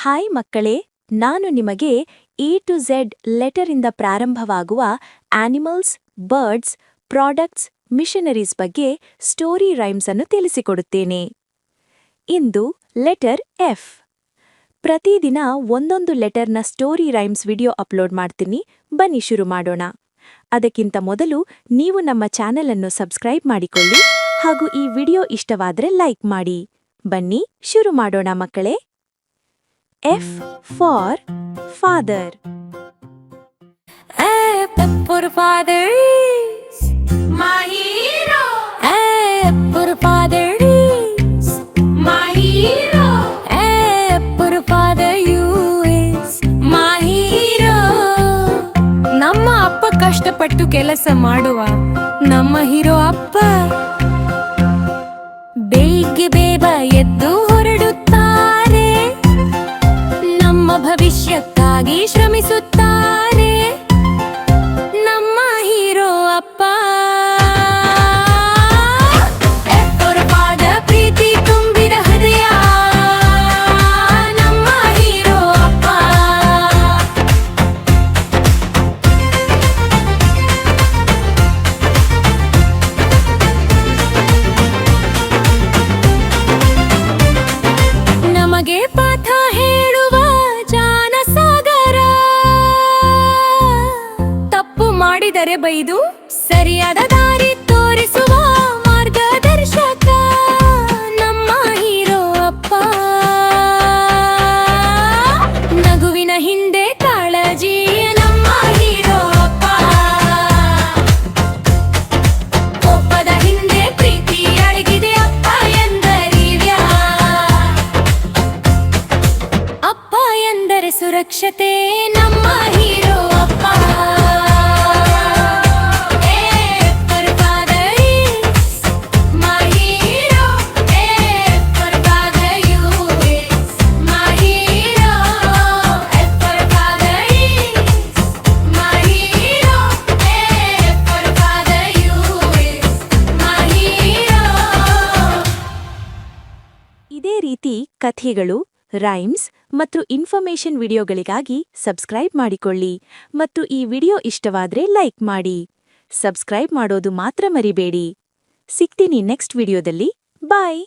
Hi ಮಕ್ಕಳೇ, ನಾನು ನಿಮಗೆ ಎ ಟು ಝೆಡ್ ಲೆಟರಿಂದ ಪ್ರಾರಂಭವಾಗುವ ಆನಿಮಲ್ಸ್, ಬರ್ಡ್ಸ್, ಪ್ರಾಡಕ್ಟ್ಸ್, ಮಿಷನರೀಸ್ ಬಗ್ಗೆ ಸ್ಟೋರಿ ರೈಮ್ಸ್ ಅನ್ನು ತಿಳಿಸಿಕೊಡುತ್ತೇನೆ. ಇಂದು ಲೆಟರ್ ಎಫ್. ಪ್ರತಿದಿನ ಒಂದೊಂದು ಲೆಟರ್ನ ಸ್ಟೋರಿ ರೈಮ್ಸ್ ವಿಡಿಯೋ ಅಪ್ಲೋಡ್ ಮಾಡ್ತೀನಿ. ಬನ್ನಿ ಶುರು ಮಾಡೋಣ. ಅದಕ್ಕಿಂತ ಮೊದಲು ನೀವು ನಮ್ಮ ಚಾನೆಲ್ ಅನ್ನು ಸಬ್ಸ್ಕ್ರೈಬ್ ಮಾಡಿಕೊಳ್ಳಿ ಹಾಗೂ ಈ ವಿಡಿಯೋ ಇಷ್ಟವಾದರೆ ಲೈಕ್ ಮಾಡಿ. ಬನ್ನಿ ಶುರು ಮಾಡೋಣ ಮಕ್ಕಳೇ. F for father. F for father is my hero. F for father is my hero. F for father you is my hero. ನಮ್ಮ ಅಪ್ಪ ಕಷ್ಟಪಟ್ಟು ಕೆಲಸ ಮಾಡುವ ನಮ್ಮ ಹೀರೋ ಅಪ್ಪ. ಬೇಗ ಬೇಗ ಎದ್ದು ಹೊರಡುತ್ತಾರೆ, ನಮ್ಮ ಭವಿಷ್ಯಕ್ಕಾಗಿ ಶ್ರಮಿಸುತ್ತಾರೆ ನಮ್ಮ ಹೀರೋ ಅಪ್ಪ. ಎಪ್ಪರಪಾದ ಪ್ರೀತಿ ತುಂಬಿದ ಹೃದಯ ನಮ್ಮ ಹೀರೋ ಅಪ್ಪ. ನಮಗೆ ಪಾಠ ಹೇಳುವ ಜಾನಸಾಗರ, ತಪ್ಪು ಮಾಡಿದರೆ ಬೈದು ಸರಿಯಾದ ದಾರಿ ತೋರಿಸುವ ಮಾರ್ಗದರ್ಶಕ ನಮ್ಮ ಹೀರೋ ಅಪ್ಪ. ನಗುವಿನ ಹಿಂದೆ ಕಾಳಜಿ ನಮ್ಮ ಹೀರೋ ಅಪ್ಪ. ಕೋಪದ ಹಿಂದೆ ಪ್ರೀತಿ ಅಡಗಿದೆ ಅಪ್ಪ ಎಂದರಿವ್ಯಾ. ಅಪ್ಪ ಎಂದರೆ ಸುರಕ್ಷತೆ ನಮ್ಮ ಹೀರೋ ಅಪ್ಪ. F for father is my hero. F for father you is my hero. F for father is my hero. F for father you is my hero. ಇದೇ ರೀತಿ ಕಥೆಗಳು, ರೈಮ್ಸ್ ಮತ್ತು ಇನ್ಫಾರ್ಮೇಷನ್ ವಿಡಿಯೋಗಳಿಗಾಗಿ ಸಬ್ಸ್ಕ್ರೈಬ್ ಮಾಡಿಕೊಳ್ಳಿ ಮತ್ತು ಈ ವಿಡಿಯೋ ಇಷ್ಟವಾದ್ರೆ ಲೈಕ್ ಮಾಡಿ. Subscribe ಮಾಡೋದು ಮಾತ್ರ ಮರಿಬೇಡಿ. ಸಿಗ್ತೀನಿ ನೆಕ್ಸ್ಟ್ ವಿಡಿಯೋದಲ್ಲಿ. ಬಾಯ್.